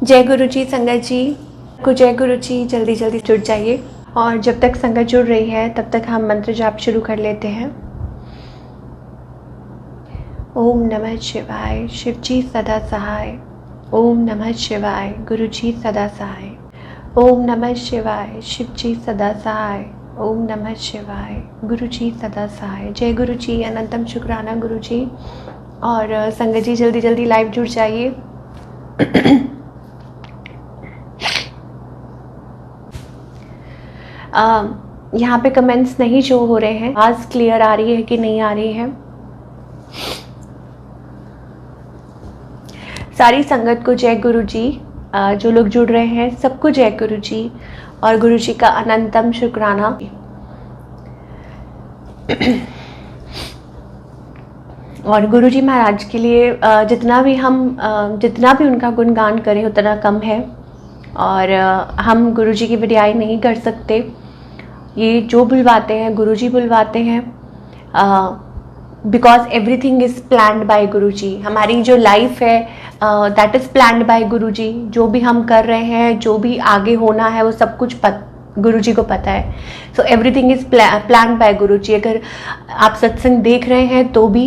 जय गुरु जी। संगत जी को जय गुरु जी। जल्दी जल्दी जुड़ जाइए और जब तक संगत जुड़ रही है तब तक हम मंत्र जाप शुरू कर लेते हैं। ओम नमः शिवाय। शिव जी सदा सहाय। ओम नमः शिवाय। गुरु जी सदा सहाय। ओम नमः शिवाय। शिव जी सदा सहाय। ओम नमः शिवाय। गुरु जी सदा सहाय। जय गुरु जी। अनंतम शुक्राना गुरु जी। और संगत जी जल्दी जल्दी लाइव जुड़ जाइए। यहाँ पे कमेंट्स नहीं शो हो रहे हैं। आवाज़ क्लियर आ रही है कि नहीं आ रही है? सारी संगत को जय गुरु जी। जो लोग जुड़ रहे हैं सबको जय गुरु जी और गुरु जी का अनंतम शुक्राना। और गुरु जी महाराज के लिए जितना भी उनका गुणगान करें उतना कम है। और हम गुरु जी की वडियाई नहीं कर सकते। ये जो बुलवाते हैं गुरु जी बुलवाते हैं, because everything is planned by Guru ji. हमारी जो लाइफ है that is planned by Guru जी। जो भी हम कर रहे हैं, जो भी आगे होना है, वो सब कुछ गुरु जी को पता है। So everything is planned by Guru ji. अगर आप सत्संग देख रहे हैं तो भी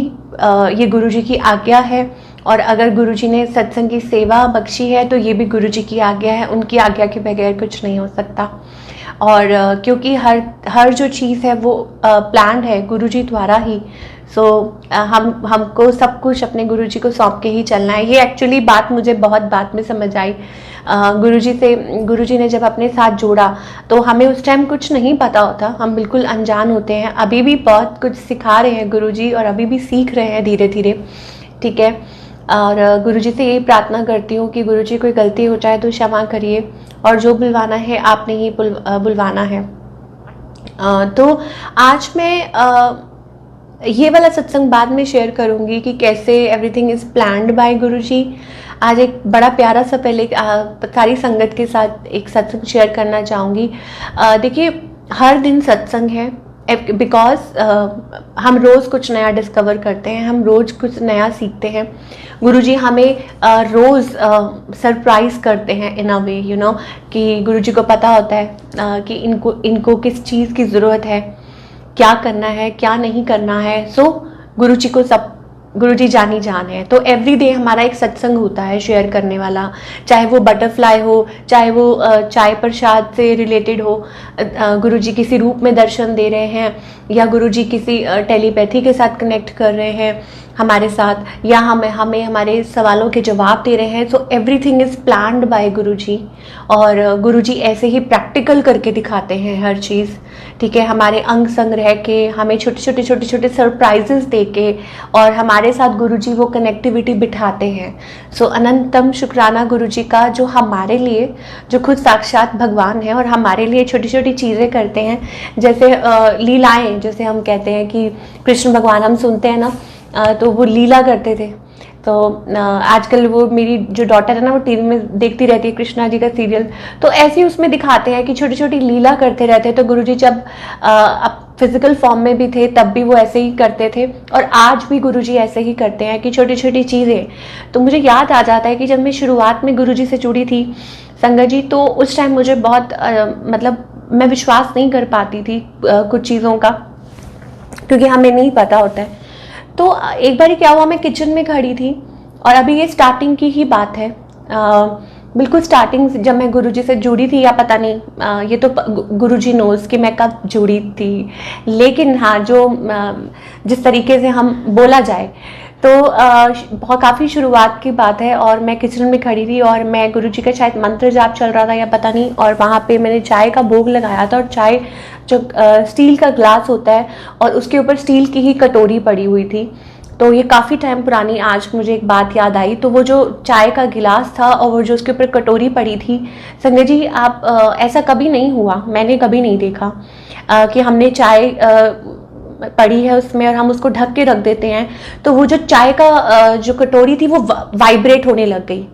ये गुरु जी की आज्ञा है, और अगर गुरु जी ने सत्संग की सेवा बख्शी है तो ये भी गुरु जी की आज्ञा है। उनकी आज्ञा के बगैर कुछ नहीं हो सकता। और क्योंकि हर जो चीज़ है वो प्लान्ड है गुरु जी द्वारा ही। सो हमको सब कुछ अपने गुरु जी को सौंप के ही चलना है। ये एक्चुअली बात मुझे बहुत बाद में समझ आई। गुरु जी ने जब अपने साथ जोड़ा तो हमें उस टाइम कुछ नहीं पता होता, हम बिल्कुल अनजान होते हैं। अभी भी बहुत कुछ सिखा रहे हैं गुरु जी और अभी भी सीख रहे हैं धीरे धीरे, ठीक है। और गुरु जी से यही प्रार्थना करती हूँ कि गुरु जी कोई गलती हो जाए तो क्षमा करिए, और जो बुलवाना है आपने ही बुलवाना है। तो आज मैं ये वाला सत्संग बाद में शेयर करूँगी कि कैसे everything is planned by Guru जी। आज एक बड़ा प्यारा सा पहले सारी संगत के साथ एक सत्संग शेयर करना चाहूँगी। देखिए, हर दिन सत्संग है बिकॉज हम रोज़ कुछ नया डिस्कवर करते हैं, हम रोज़ कुछ नया सीखते हैं। गुरुजी हमें रोज़ सरप्राइज़ करते हैं इन अ वे, यू नो, कि गुरुजी को पता होता है कि इनको किस चीज़ की ज़रूरत है, क्या करना है, क्या नहीं करना है। सो गुरुजी को सब गुरुजी जानी जान है। तो एवरी डे हमारा एक सत्संग होता है शेयर करने वाला, चाहे वो बटरफ्लाई हो, चाहे वो चाय प्रसाद से रिलेटेड हो, गुरुजी किसी रूप में दर्शन दे रहे हैं, या गुरुजी किसी टेलीपैथी के साथ कनेक्ट कर रहे हैं हमारे साथ, या हमें हमारे सवालों के जवाब दे रहे हैं। So everything is planned by Guruji. और गुरुजी ऐसे ही प्रैक्टिकल करके दिखाते हैं हर चीज़, ठीक है। हमारे अंग संग रह के, हमें छोटे छोटे सरप्राइजेस दे के, और हमारे साथ गुरुजी वो कनेक्टिविटी बिठाते हैं। सो अनंतम शुक्राना गुरुजी का, जो हमारे लिए, जो खुद साक्षात भगवान है और हमारे लिए छोटी छोटी चीज़ें करते हैं। जैसे लीलाएं, जैसे हम कहते हैं कि कृष्ण भगवान, हम सुनते हैं ना, तो वो लीला करते थे। तो आजकल वो मेरी जो डॉटर है ना, वो टीवी में देखती रहती है कृष्णा जी का सीरियल, तो ऐसे ही उसमें दिखाते हैं कि छोटी छोटी लीला करते रहते हैं। तो गुरुजी जब फिजिकल फॉर्म में भी थे तब भी वो ऐसे ही करते थे, और आज भी गुरुजी ऐसे ही करते हैं कि छोटी छोटी चीज़ें। तो मुझे याद आ जाता है कि जब मैं शुरुआत में गुरुजी से जुड़ी थी संगत जी, तो उस टाइम मुझे बहुत मतलब मैं विश्वास नहीं कर पाती थी कुछ चीज़ों का, क्योंकि हमें नहीं पता होता है। तो एक बार क्या हुआ, मैं किचन में खड़ी थी, और अभी ये स्टार्टिंग की ही बात है, बिल्कुल स्टार्टिंग जब मैं गुरुजी से जुड़ी थी, या पता नहीं, ये तो गुरुजी नोज़ कि मैं कब जुड़ी थी। लेकिन हाँ, जिस तरीके से हम बोला जाए तो बहुत काफ़ी शुरुआत की बात है। और मैं किचन में खड़ी थी और मैं गुरुजी का शायद मंत्र जाप चल रहा था या पता नहीं, और वहाँ पे मैंने चाय का भोग लगाया था, और चाय जो स्टील का ग्लास होता है और उसके ऊपर स्टील की ही कटोरी पड़ी हुई थी। तो ये काफ़ी टाइम पुरानी आज मुझे एक बात याद आई। तो वो जो चाय का गिलास था और वो जो उसके ऊपर कटोरी पड़ी थी, संजय जी आप ऐसा कभी नहीं हुआ, मैंने कभी नहीं देखा कि हमने चाय पड़ी है उसमें और हम उसको ढक के रख देते हैं, तो वो जो चाय का जो कटोरी थी वो वाइब्रेट होने लग गई।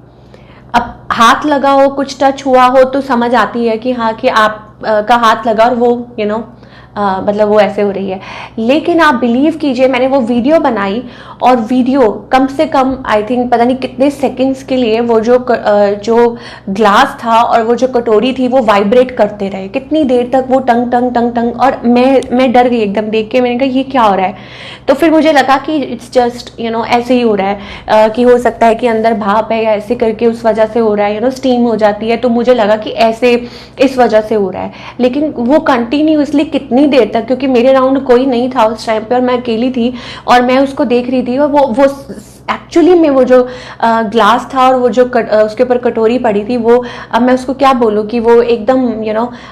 अब हाथ लगा हो, कुछ टच हुआ हो तो समझ आती है कि हाँ, कि आप का हाथ लगा और वो मतलब वो ऐसे हो रही है। लेकिन आप बिलीव कीजिए, मैंने वो वीडियो बनाई और वीडियो कम से कम आई थिंक पता नहीं कितने सेकंड्स के लिए वो जो ग्लास था और वो जो कटोरी थी वो वाइब्रेट करते रहे, कितनी देर तक वो टंग टंग टंग टंग, और मैं डर गई एकदम देख के। मैंने कहा ये क्या हो रहा है? तो फिर मुझे लगा कि इट्स जस्ट ऐसे ही हो रहा है, कि हो सकता है कि अंदर भाप है या ऐसे करके उस वजह से हो रहा है, स्टीम हो जाती है। तो मुझे लगा कि ऐसे इस वजह से हो रहा है। लेकिन वो कंटिन्यूसली कितनी देर तक, क्योंकि मेरे राउंड कोई नहीं था उस टाइम पे और मैं अकेली थी और मैं उसको देख रही थी, और वो एक्चुअली में वो जो ग्लास था और वो जो उसके ऊपर कटोरी पड़ी थी, वो अब मैं उसको क्या बोलूँ कि वो एकदम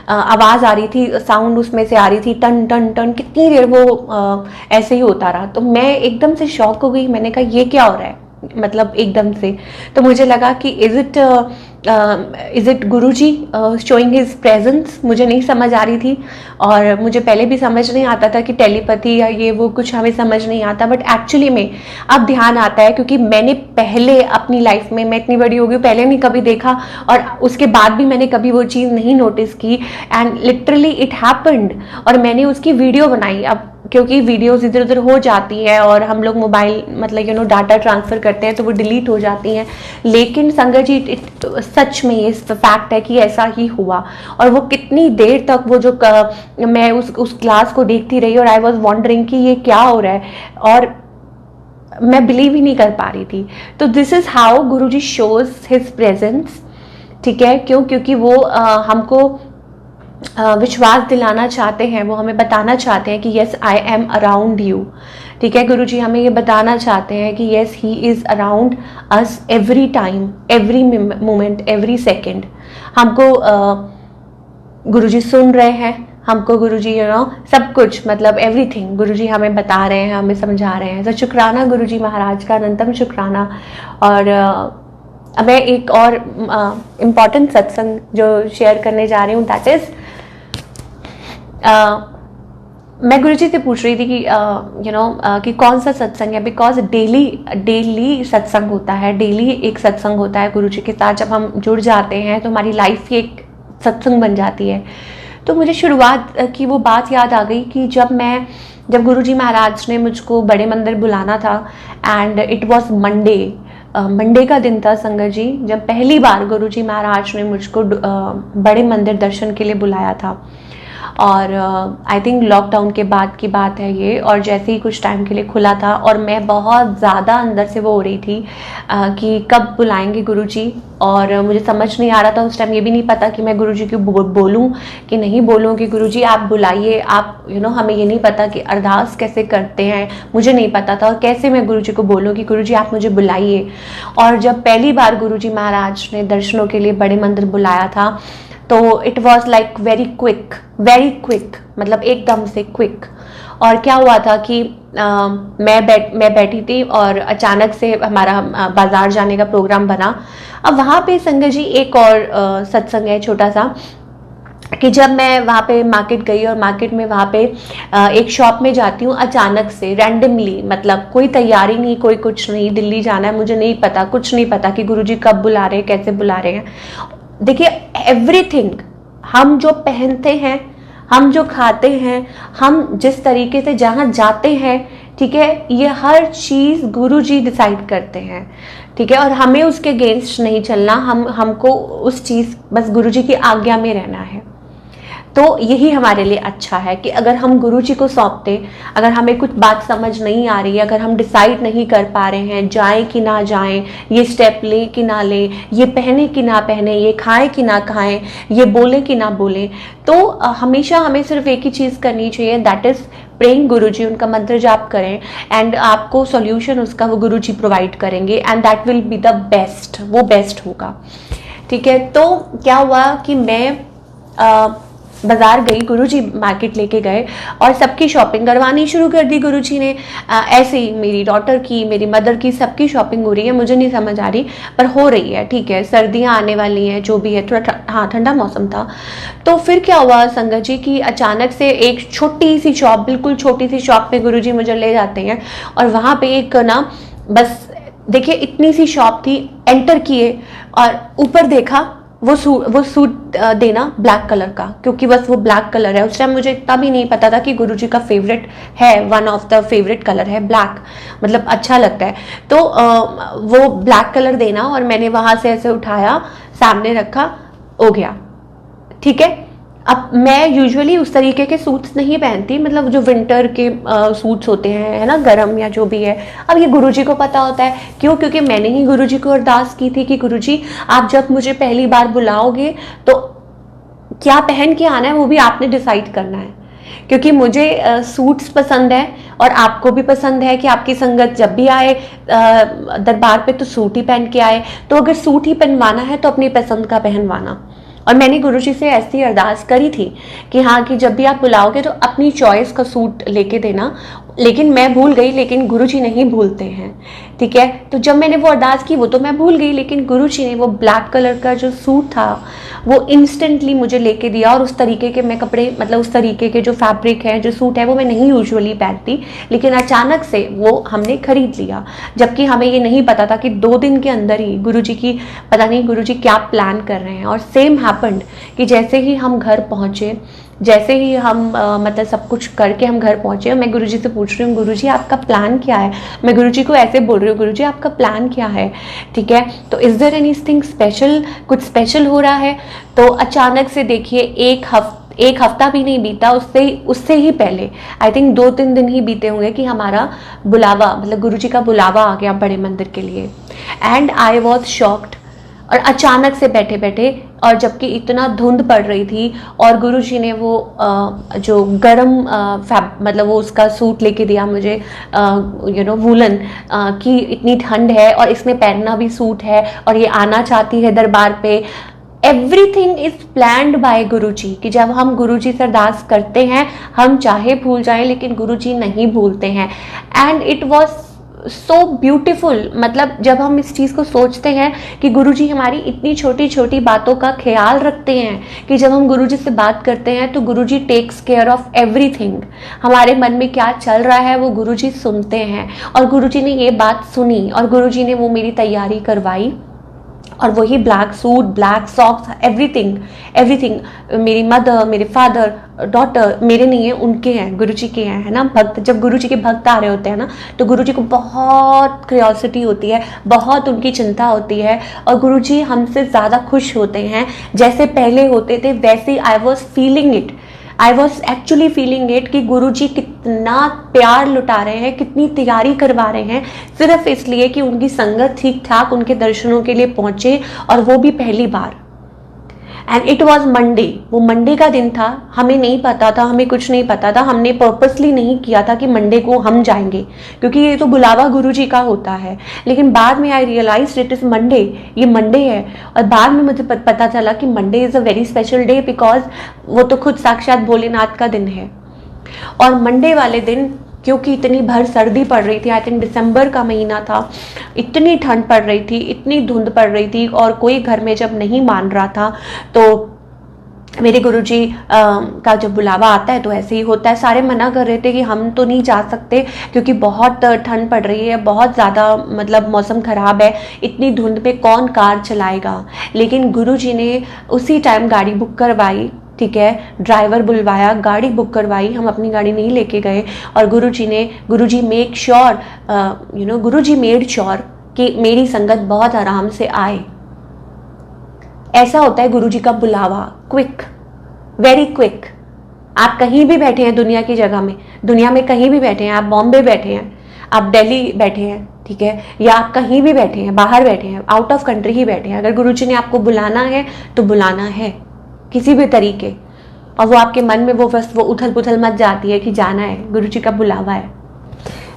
आवाज़ आ रही थी, साउंड उसमें से आ रही थी, टन टन टन, कितनी देर वो ऐसे ही होता रहा। तो मैं एकदम से शॉक हो गई। मैंने कहा ये क्या हो रहा है, मतलब एकदम से। तो मुझे लगा कि is it Guruji showing his presence? मुझे नहीं समझ आ रही थी, और मुझे पहले भी समझ नहीं आता था कि टेलीपैथी या ये वो कुछ हमें समझ नहीं आता, बट एक्चुअली में अब ध्यान आता है, क्योंकि मैंने पहले अपनी लाइफ में, मैं इतनी बड़ी हो गई, पहले नहीं कभी देखा और उसके बाद भी मैंने कभी वो चीज़ नहीं नोटिस की, एंड लिटरली इट हैपेंड। और मैंने उसकी वीडियो बनाई। अब क्योंकि वीडियोस इधर उधर हो जाती है और हम लोग मोबाइल मतलब डाटा ट्रांसफ़र करते हैं तो वो डिलीट हो जाती हैं, लेकिन संगत जी सच में ये फैक्ट है कि ऐसा ही हुआ। और वो कितनी देर तक वो जो मैं उस क्लास को देखती रही और आई वॉज वॉन्डरिंग कि ये क्या हो रहा है, और मैं बिलीव ही नहीं कर पा रही थी। तो this is how Guruji shows his presence. ठीक है, क्योंकि वो हमको विश्वास दिलाना चाहते हैं, वो हमें बताना चाहते हैं कि yes I am around you. ठीक है, गुरुजी हमें ये बताना चाहते हैं कि yes he is around us every time, every moment, every second. हमको गुरुजी सुन रहे हैं, हमको गुरुजी सब कुछ, मतलब एवरीथिंग गुरुजी हमें बता रहे हैं, हमें समझा रहे हैं। तो शुक्राना गुरुजी महाराज का, अनंतम शुक्राना। और मैं एक और इम्पॉर्टेंट सत्संग जो शेयर करने जा रही हूँ, दैट इज़ मैं गुरुजी से पूछ रही थी कि कि कौन सा सत्संग है, बिकॉज डेली सत्संग होता है, डेली एक सत्संग होता है गुरुजी के साथ। जब हम जुड़ जाते हैं तो हमारी लाइफ की एक सत्संग बन जाती है। तो मुझे शुरुआत की वो बात याद आ गई कि जब गुरुजी महाराज ने मुझको बड़े मंदिर बुलाना था, एंड इट वॉज मंडे का दिन था संगत जी, जब पहली बार गुरुजी महाराज ने मुझको बड़े मंदिर दर्शन के लिए बुलाया था। और आई थिंक लॉकडाउन के बाद की बात है ये, और जैसे ही कुछ टाइम के लिए खुला था, और मैं बहुत ज़्यादा अंदर से वो हो रही थी कि कब बुलाएंगे गुरुजी। और मुझे समझ नहीं आ रहा था उस टाइम, ये भी नहीं पता कि मैं गुरुजी को बोलूं कि नहीं बोलूं कि गुरुजी आप बुलाइए, आप हमें ये नहीं पता कि अरदास कैसे करते हैं, मुझे नहीं पता था। और कैसे मैं गुरुजी को बोलूं कि गुरुजी आप मुझे बुलाइए। और जब पहली बार गुरुजी महाराज ने दर्शनों के लिए बड़े मंदिर बुलाया था, तो it was like very quick, मतलब एकदम से क्विक। और क्या हुआ था कि मैं बैठी थी और अचानक से हमारा बाजार जाने का प्रोग्राम बना। अब वहाँ पे संगत जी एक और सत्संग है छोटा सा, कि जब मैं वहाँ पे मार्केट गई और मार्केट में वहाँ पे एक शॉप में जाती हूँ अचानक से, रैंडमली, मतलब कोई तैयारी नहीं, कोई कुछ नहीं, दिल्ली जाना है, मुझे नहीं पता, कुछ नहीं पता कि गुरुजी कब बुला रहे हैं, कैसे बुला रहे हैं। देखिए एवरीथिंग, हम जो पहनते हैं, हम जो खाते हैं, हम जिस तरीके से जहाँ जाते हैं, ठीक है, ये हर चीज़ गुरुजी डिसाइड करते हैं। ठीक है, और हमें उसके अगेंस्ट नहीं चलना, हमको उस चीज़ बस गुरुजी की आज्ञा में रहना है। तो यही हमारे लिए अच्छा है कि अगर हम गुरुजी को सौंपते, अगर हमें कुछ बात समझ नहीं आ रही है, अगर हम डिसाइड नहीं कर पा रहे हैं जाएं कि ना जाएं, ये स्टेप लें कि ना लें, ये पहने कि ना पहने, ये खाएं कि ना खाएं, ये बोलें कि ना बोलें, तो हमेशा हमें सिर्फ एक ही चीज़ करनी चाहिए, दैट इज़ प्रेइंग गुरुजी, उनका मंत्र जाप करें, एंड आपको सॉल्यूशन उसका वो गुरुजी प्रोवाइड करेंगे, and that will be the best, वो बेस्ट होगा। ठीक है, तो क्या हुआ कि मैं बाजार गई, गुरुजी मार्केट लेके गए और सबकी शॉपिंग करवानी शुरू कर दी गुरुजी ने। ऐसे ही मेरी डॉटर की, मेरी मदर की, सबकी शॉपिंग हो रही है, मुझे नहीं समझ आ रही पर हो रही है। ठीक है, सर्दियाँ आने वाली हैं, जो भी है, थोड़ा हाँ ठंडा मौसम था। तो फिर क्या हुआ संगत जी कि अचानक से एक छोटी सी शॉप, बिल्कुल छोटी सी शॉप में गुरुजी मुझे ले जाते हैं, और वहाँ पे एक ना, बस देखिए इतनी सी शॉप थी, एंटर किए और ऊपर देखा वो सूट देना ब्लैक कलर का, क्योंकि बस वो ब्लैक कलर है। उस टाइम मुझे इतना भी नहीं पता था कि गुरुजी का फेवरेट है, one of the favourite colour है ब्लैक, मतलब अच्छा लगता है। तो वो ब्लैक कलर देना, और मैंने वहां से ऐसे उठाया, सामने रखा, हो गया, ठीक है। अब मैं यूजुअली उस तरीके के सूट्स नहीं पहनती, मतलब जो विंटर के सूट्स होते हैं, है ना, गरम या जो भी है। अब ये गुरुजी को पता होता है, क्यों? क्योंकि मैंने ही गुरुजी को अरदास की थी कि गुरुजी आप जब मुझे पहली बार बुलाओगे तो क्या पहन के आना है वो भी आपने डिसाइड करना है, क्योंकि मुझे सूट्स पसंद है और आपको भी पसंद है कि आपकी संगत जब भी आए दरबार पे तो सूट ही पहन के आए। तो अगर सूट ही पहनवाना है तो अपनी पसंद का पहनवाना। और मैंने गुरुजी से ऐसी अरदास करी थी कि हाँ, कि जब भी आप बुलाओगे तो अपनी चॉइस का सूट लेके देना। लेकिन मैं भूल गई, लेकिन गुरुजी नहीं भूलते हैं, ठीक है। तो जब मैंने वो अरदास की वो तो मैं भूल गई, लेकिन गुरुजी ने वो ब्लैक कलर का जो सूट था वो इंस्टेंटली मुझे लेके दिया। और उस तरीके के मैं कपड़े, मतलब उस तरीके के जो फैब्रिक है, जो सूट है, वो मैं नहीं यूजुअली पहनती, लेकिन अचानक से वो हमने खरीद लिया। जबकि हमें ये नहीं पता था कि 2 दिन के अंदर ही गुरुजी की, पता नहीं गुरुजी क्या प्लान कर रहे हैं। और सेम हैपेंड कि जैसे ही हम घर पहुंचे, जैसे ही हम मतलब सब कुछ करके हम घर पहुंचे, मैं गुरुजी से पूछ रही हूँ, गुरुजी आपका प्लान क्या है? मैं गुरुजी को ऐसे बोल रही हूँ, गुरुजी आपका प्लान क्या है, ठीक है। तो इज देयर एनीथिंग स्पेशल, कुछ स्पेशल हो रहा है? तो अचानक से देखिए एक हफ्ता भी नहीं बीता, उससे ही पहले आई थिंक 2-3 दिन ही बीते होंगे कि हमारा बुलावा, मतलब गुरुजी का बुलावा आ गया बड़े मंदिर के लिए। And I was shocked. और अचानक से बैठे बैठे, और जबकि इतना धुंध पड़ रही थी, और गुरुजी ने वो जो गरम मतलब वो उसका सूट लेके दिया मुझे, वूलन, कि इतनी ठंड है और इसमें पहनना भी सूट है और ये आना चाहती है दरबार पे। एवरीथिंग इज प्लान्ड बाय गुरुजी, कि जब हम गुरुजी से अरदास करते हैं, हम चाहे भूल जाएं लेकिन गुरुजी नहीं भूलते हैं। And it was so beautiful. मतलब जब हम इस चीज़ को सोचते हैं कि गुरुजी हमारी इतनी छोटी छोटी बातों का ख्याल रखते हैं, कि जब हम गुरुजी से बात करते हैं तो गुरुजी टेक्स केयर ऑफ एवरीथिंग। हमारे मन में क्या चल रहा है वो गुरुजी सुनते हैं। और गुरुजी ने ये बात सुनी और गुरुजी ने वो मेरी तैयारी करवाई, और वही black suit, black socks, everything मेरी मदर, मेरे फादर, डॉटर, मेरे नहीं है, उनके हैं, गुरुजी के हैं, है ना। भक्त, जब गुरुजी के भक्त आ रहे होते हैं ना, तो गुरुजी को बहुत क्यूरियोसिटी होती है, बहुत उनकी चिंता होती है, और गुरुजी हमसे ज़्यादा खुश होते हैं। जैसे पहले होते थे वैसे I was actually feeling it, कि गुरुजी कितना प्यार लुटा रहे हैं, कितनी तैयारी करवा रहे हैं, सिर्फ इसलिए कि उनकी संगत ठीक ठाक उनके दर्शनों के लिए पहुंचे, और वो भी पहली बार। एंड इट वॉज मंडे, वो मंडे का दिन था। हमें नहीं पता था, हमें कुछ नहीं पता था, हमने पर्पसली नहीं किया था कि मंडे को हम जाएंगे, क्योंकि ये तो बुलावा गुरुजी का होता है। लेकिन बाद में आई रियलाइज इट इज मंडे, ये मंडे है। और बाद में मुझे पता चला कि Monday is a very special day, because वो तो खुद साक्षात भोलेनाथ का दिन है। और मंडे वाले दिन, क्योंकि इतनी भर सर्दी पड़ रही थी, आई थिंक दिसंबर का महीना था, इतनी ठंड पड़ रही थी, इतनी धुंध पड़ रही थी, और कोई घर में जब नहीं मान रहा था, तो मेरे गुरुजी का जब बुलावा आता है तो ऐसे ही होता है। सारे मना कर रहे थे कि हम तो नहीं जा सकते, क्योंकि बहुत ठंड पड़ रही है, बहुत ज़्यादा, मतलब मौसम ख़राब है, इतनी धुंध पे कौन कार चलाएगा। लेकिन गुरुजी ने उसी टाइम गाड़ी बुक करवाई, ठीक है, ड्राइवर बुलवाया, गाड़ी बुक करवाई, हम अपनी गाड़ी नहीं लेके गए। और गुरुजी मेड श्योर कि मेरी संगत बहुत आराम से आए। ऐसा होता है गुरुजी का बुलावा, क्विक, वेरी क्विक। आप कहीं भी बैठे हैं दुनिया की जगह में, दुनिया में कहीं भी बैठे हैं, आप बॉम्बे बैठे हैं, आप दिल्ली बैठे हैं, ठीक है, या आप कहीं भी बैठे हैं, बाहर बैठे हैं, आउट ऑफ कंट्री ही बैठे हैं, अगर गुरुजी ने आपको बुलाना है तो बुलाना है किसी भी तरीके। और वो आपके मन में वो उथल पुथल मच जाती है कि जाना है, गुरुजी का बुलावा है।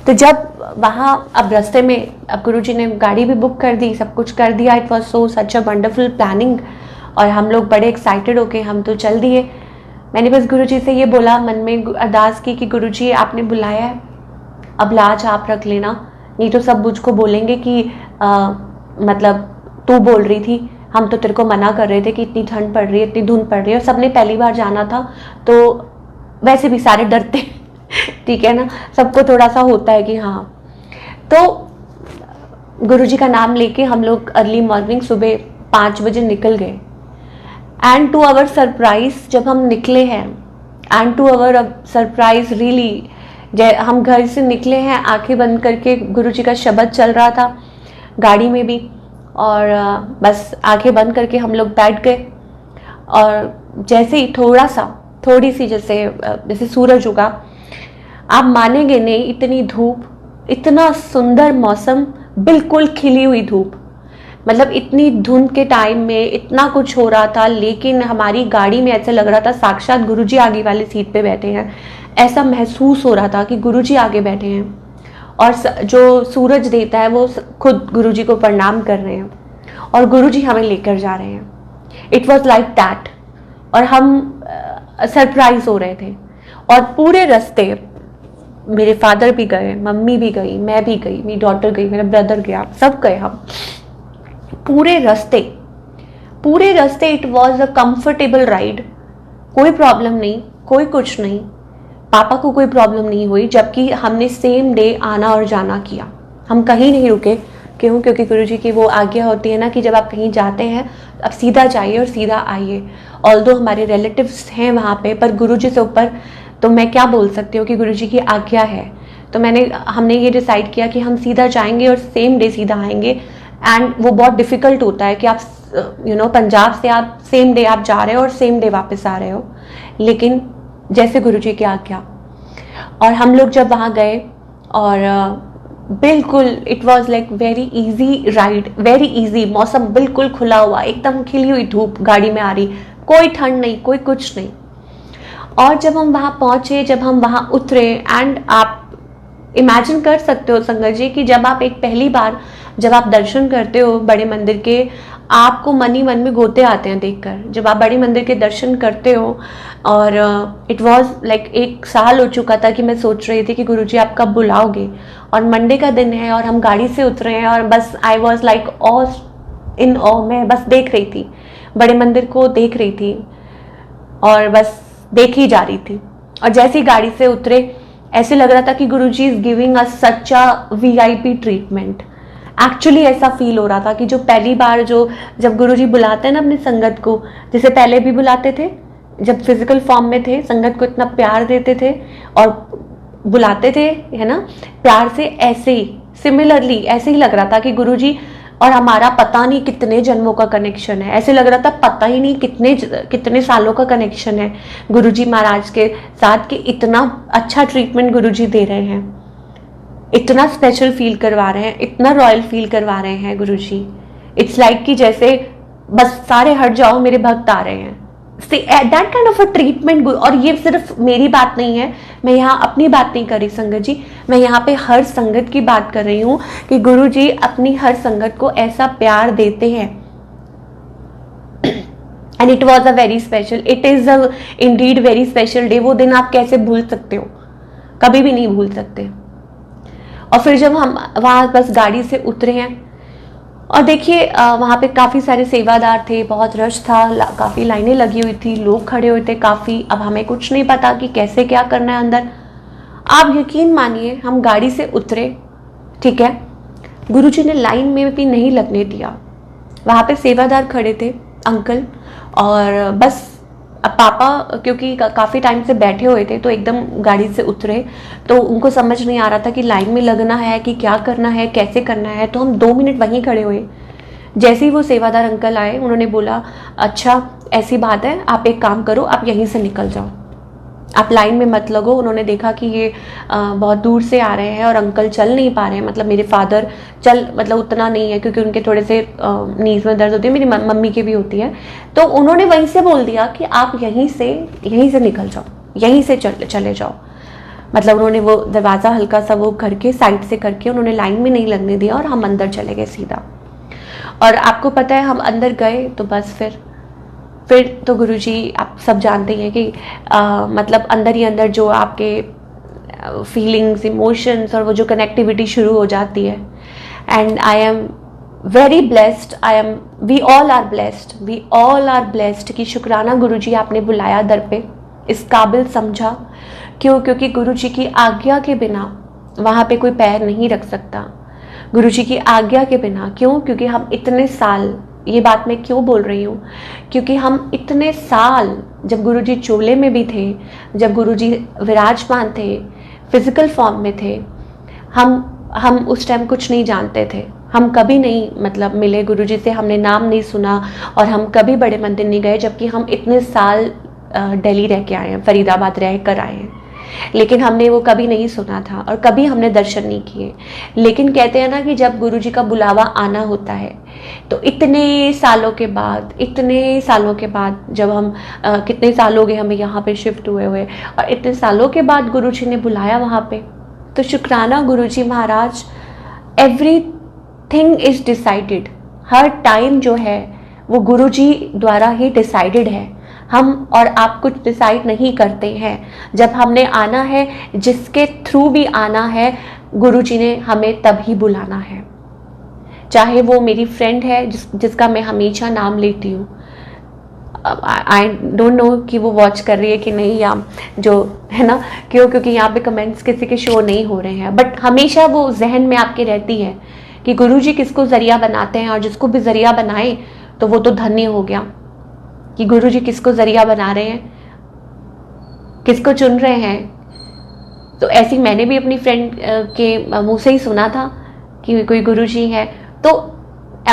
तो जब वहाँ, अब रास्ते में, अब गुरुजी ने गाड़ी भी बुक कर दी, सब कुछ कर दिया, it was so such a wonderful planning. और हम लोग बड़े एक्साइटेड होके हम तो चल दिए। मैंने बस गुरुजी से ये बोला, मन में अरदास की कि गुरुजी आपने बुलाया है, अब लाज आप रख लेना, नहीं तो सब मुझको बोलेंगे कि मतलब तू बोल रही थी, हम तो तेरे को मना कर रहे थे कि इतनी ठंड पड़ रही है, इतनी धुंध पड़ रही है, और सबने पहली बार जाना था, तो वैसे भी सारे डरते ठीक है ना, सबको थोड़ा सा होता है कि हाँ। तो गुरुजी का नाम लेके हम लोग अर्ली मॉर्निंग सुबह 5 बजे निकल गए। एंड टू आवर सरप्राइज जब हम निकले हैं, and to our surprise really, हम घर से निकले हैं आंखें बंद करके, गुरुजी का शब्द चल रहा था गाड़ी में भी, और बस आंखें बंद करके हम लोग बैठ गए। और जैसे ही थोड़ी सी जैसे सूरज उगा, आप मानेंगे नहीं, इतनी धूप, इतना सुंदर मौसम, बिल्कुल खिली हुई धूप, मतलब इतनी धुंध के टाइम में इतना कुछ हो रहा था, लेकिन हमारी गाड़ी में ऐसा लग रहा था साक्षात गुरुजी आगे वाली सीट पे बैठे हैं। ऐसा महसूस हो रहा था कि गुरुजी आगे बैठे हैं, और जो सूरज देवता है वो खुद गुरुजी को प्रणाम कर रहे हैं, और गुरुजी हमें लेकर जा रहे हैं। It was like that. और हम सरप्राइज हो रहे थे, और पूरे रास्ते मेरे फादर भी गए, मम्मी भी गई, मैं भी गई, मेरी डॉटर गई, मेरा ब्रदर गया, सब गए हम। पूरे रास्ते it was a comfortable ride, कोई प्रॉब्लम नहीं, कोई कुछ नहीं, पापा को कोई प्रॉब्लम नहीं हुई, जबकि हमने सेम डे आना और जाना किया, हम कहीं नहीं रुके। क्यों? क्योंकि गुरुजी की वो आज्ञा होती है ना कि जब आप कहीं जाते हैं आप सीधा जाइए और सीधा आइए। ऑल्दो हमारे रिलेटिव्स हैं वहाँ पे, पर गुरुजी से ऊपर तो मैं क्या बोल सकती हूँ कि गुरुजी की आज्ञा है। तो हमने ये डिसाइड किया कि हम सीधा जाएंगे और सेम डे सीधा आएंगे। एंड वो बहुत डिफ़िकल्ट होता है कि आप पंजाब से आप सेम डे आप जा रहे हो और सेम डे वापस आ रहे हो, लेकिन जैसे गुरुजी की आज्ञा। और हम लोग जब वहाँ गए, और बिल्कुल it was like very easy ride, very easy, मौसम बिल्कुल खुला हुआ, एकदम खिली हुई धूप गाड़ी में आ रही, कोई ठंड नहीं, कोई कुछ नहीं। और जब हम वहाँ पहुँचे, जब हम वहाँ उतरे, एंड आप इमेजिन कर सकते हो संगत जी कि जब आप पहली बार जब आप दर्शन करते हो बड़े मंदिर के, आपको मन ही मन में गोते आते हैं देखकर, जब आप बड़े मंदिर के दर्शन करते हो। और इट वॉज लाइक 1 साल हो चुका था कि मैं सोच रही थी कि गुरुजी आप कब बुलाओगे, और मंडे का दिन है और हम गाड़ी से उतरे हैं, और बस आई वॉज लाइक इन ऑ, मैं बस देख रही थी, बड़े मंदिर को देख रही थी, और बस देख ही जा रही थी। और जैसे ही गाड़ी से उतरे, ऐसे लग रहा था कि Guruji is giving us such a VIP treatment. Actually ऐसा फील हो रहा था कि जो पहली बार जब गुरुजी बुलाते हैं ना अपनी संगत को, जैसे पहले भी बुलाते थे, जब फिजिकल फॉर्म में थे, संगत को इतना प्यार देते थे और बुलाते थे, है ना, प्यार से, ऐसे ही सिमिलरली ऐसे ही लग रहा था कि गुरुजी और हमारा पता नहीं कितने जन्मों का कनेक्शन है। ऐसे लग रहा था पता ही नहीं कितने सालों का कनेक्शन है गुरुजी महाराज के साथ, कि इतना अच्छा ट्रीटमेंट गुरुजी दे रहे हैं, इतना स्पेशल फील करवा रहे हैं, इतना रॉयल फील करवा रहे हैं गुरुजी। इट्स लाइक कि जैसे बस सारे हट जाओ, मेरे भक्त आ रहे हैं, that kind of a treatment. और ये सिर्फ मेरी बात नहीं है, मैं यहाँ अपनी बात नहीं कर रही संगत जी, मैं यहाँ पे हर संगत की बात कर रही हूँ कि गुरुजी अपनी हर संगत को ऐसा प्यार देते हैं। And it was a very special, it is a Indeed very special day. वो दिन आप कैसे भूल सकते हो, कभी भी नहीं भूल सकते। और फिर जब हम वहाँ बस गाड़ी से उतरे हैं, और देखिए वहाँ पे काफ़ी सारे सेवादार थे, बहुत रश था, काफ़ी लाइनें लगी हुई थी, लोग खड़े हुए थे काफ़ी। अब हमें कुछ नहीं पता कि कैसे क्या करना है अंदर। आप यकीन मानिए, हम गाड़ी से उतरे, ठीक है, गुरुजी ने लाइन में भी नहीं लगने दिया। वहाँ पे सेवादार खड़े थे अंकल, और बस अब पापा क्योंकि काफ़ी टाइम से बैठे हुए थे, तो एकदम गाड़ी से उतरे, तो उनको समझ नहीं आ रहा था कि लाइन में लगना है कि क्या करना है, कैसे करना है। तो हम 2 मिनट वहीं खड़े हुए। जैसे ही वो सेवादार अंकल आए, उन्होंने बोला, अच्छा ऐसी बात है, आप एक काम करो, आप यहीं से निकल जाओ, आप लाइन में मत लगो। उन्होंने देखा कि ये बहुत दूर से आ रहे हैं और अंकल चल नहीं पा रहे हैं, मतलब मेरे फादर मतलब उतना नहीं है, क्योंकि उनके थोड़े से नीज में दर्द होती है, मेरी मम्मी की भी होती है। तो उन्होंने वहीं से बोल दिया कि आप यहीं से निकल जाओ, यहीं से चले जाओ। मतलब उन्होंने वो दरवाज़ा हल्का सा वो करके साइड से करके उन्होंने लाइन में नहीं लगने दिया, और हम अंदर चले गए सीधा। और आपको पता है, हम अंदर गए तो बस फिर तो गुरुजी आप सब जानते हैं कि मतलब अंदर ही अंदर जो आपके फीलिंग्स, इमोशंस और वो जो कनेक्टिविटी शुरू हो जाती है। And I am very blessed, we all are blessed कि शुक्राना गुरुजी आपने बुलाया दर पे, इस काबिल समझा। क्यों? क्योंकि गुरुजी की आज्ञा के बिना वहाँ पे कोई पैर नहीं रख सकता, गुरुजी की आज्ञा के बिना। क्यों? क्योंकि हम इतने साल ये बात मैं क्यों बोल रही हूँ, क्योंकि हम इतने साल जब गुरुजी चोले में भी थे, जब गुरुजी विराजमान थे, फिजिकल फॉर्म में थे, हम उस टाइम कुछ नहीं जानते थे। हम कभी नहीं मतलब मिले गुरुजी से, हमने नाम नहीं सुना और हम कभी बड़े मंदिर नहीं गए, जबकि हम इतने साल दिल्ली रह के आए हैं, फरीदाबाद रह कर आए हैं, लेकिन हमने वो कभी नहीं सुना था और कभी हमने दर्शन नहीं किए। लेकिन कहते हैं ना कि जब गुरुजी का बुलावा आना होता है तो इतने सालों के बाद जब हम कितने साल हो गए हमें यहाँ पे शिफ्ट हुए हुए, और इतने सालों के बाद गुरुजी ने बुलाया वहाँ पे, तो शुक्राना Guruji Maharaj. Everything is decided, हर टाइम जो है वो गुरुजी द्वारा ही डिसाइडेड है। हम और आप कुछ डिसाइड नहीं करते हैं। जब हमने आना है, जिसके थ्रू भी आना है, गुरुजी ने हमें तभी बुलाना है। चाहे वो मेरी फ्रेंड है जिसका मैं हमेशा नाम लेती हूँ, आई डोंट नो कि वो वॉच कर रही है कि नहीं, या जो है ना, क्योंकि यहाँ पे कमेंट्स किसी के शो नहीं हो रहे हैं, बट हमेशा वो जहन में आपके रहती है कि गुरुजी किसको जरिया बनाते हैं, और जिसको भी जरिया बनाए तो वो तो धन्य हो गया कि गुरुजी किसको जरिया बना रहे हैं, किसको चुन रहे हैं। तो ऐसी मैंने भी अपनी फ्रेंड के मुंह से ही सुना था कि कोई गुरुजी है, तो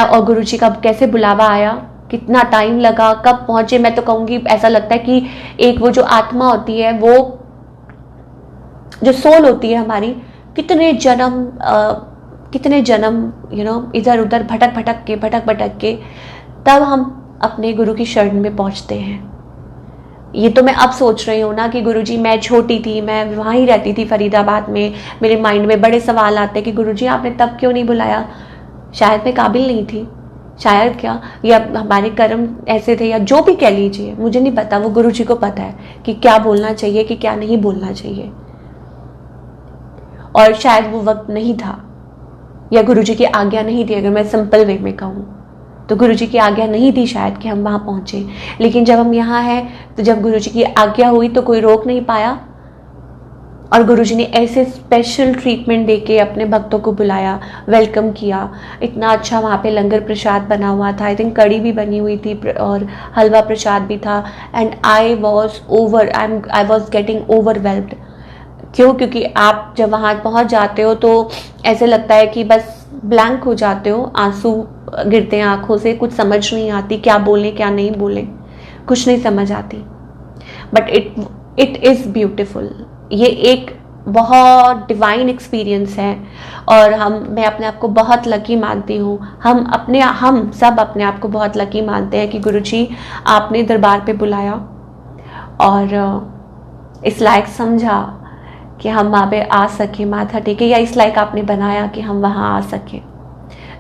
और गुरुजी का कैसे बुलावा आया, कितना टाइम लगा, कब पहुंचे। मैं तो कहूँगी ऐसा लगता है कि एक वो जो आत्मा होती है, वो जो सोल होती है हमारी, कितने जन्म इधर उधर भटक भटक के तब हम अपने गुरु की शरण में पहुंचते हैं। ये तो मैं अब सोच रही हूँ ना कि गुरुजी, मैं छोटी थी, मैं वहाँ ही रहती थी फरीदाबाद में, मेरे माइंड में बड़े सवाल आते कि गुरुजी आपने तब क्यों नहीं बुलाया। शायद मैं काबिल नहीं थी, शायद क्या, या हमारे कर्म ऐसे थे, या जो भी कह लीजिए, मुझे नहीं पता। वो गुरुजी को पता है कि क्या बोलना चाहिए, कि क्या नहीं बोलना चाहिए। और शायद वो वक्त नहीं था, या गुरुजी की आज्ञा नहीं थी। अगर मैं सिंपल वे में कहूँ तो गुरुजी की आज्ञा नहीं थी शायद कि हम वहाँ पहुँचे। लेकिन जब हम यहाँ हैं, तो जब गुरुजी की आज्ञा हुई तो कोई रोक नहीं पाया, और गुरुजी ने ऐसे स्पेशल ट्रीटमेंट देके अपने भक्तों को बुलाया, वेलकम किया। इतना अच्छा वहाँ पे लंगर प्रसाद बना हुआ था, आई थिंक कड़ी भी बनी हुई थी और हलवा प्रसाद भी था। And I was getting overwhelmed. क्यों? क्योंकि आप जब वहाँ पहुँच जाते हो तो ऐसे लगता है कि बस ब्लैंक हो जाते हो, आंसू गिरते हैं आंखों से, कुछ समझ नहीं आती क्या बोलें क्या नहीं बोलें, कुछ नहीं समझ आती। But it is beautiful. ये एक बहुत डिवाइन एक्सपीरियंस है, और मैं अपने आप को बहुत लकी मानती हूँ। हम सब अपने आप को बहुत लकी मानते हैं कि गुरुजी आपने दरबार पे बुलाया और इस लायक समझा कि हम वहाँ पे आ सके, माथा टेके, या इस लायक आपने बनाया कि हम वहाँ आ सके।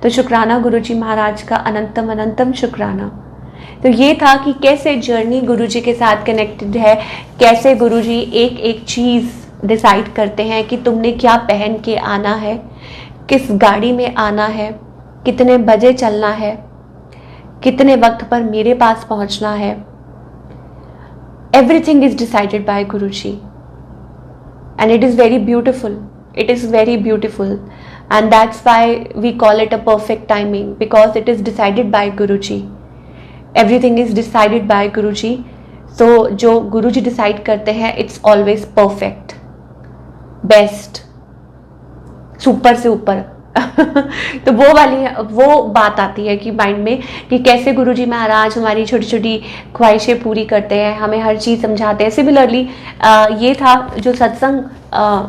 तो शुक्राना गुरुजी महाराज का, अनंतम अनंतम शुक्राना। तो ये था कि कैसे जर्नी गुरुजी के साथ कनेक्टेड है, कैसे गुरुजी एक एक चीज़ डिसाइड करते हैं कि तुमने क्या पहन के आना है, किस गाड़ी में आना है, कितने बजे चलना है, कितने वक्त पर मेरे पास पहुंचना है। Everything is decided by Guruji, and it is very beautiful. It is very beautiful, and that's why we call it a perfect timing, because it is decided by Guruji. Everything is decided by Guruji. So जो Guruji decide करते हैं, it's always perfect, best, super से ऊपर। तो वो बात आती है कि माइंड में कि कैसे गुरुजी महाराज हमारी छोटी छोटी ख्वाहिशें पूरी करते हैं, हमें हर चीज़ समझाते हैं। सिमिलरली ये था जो सत्संग,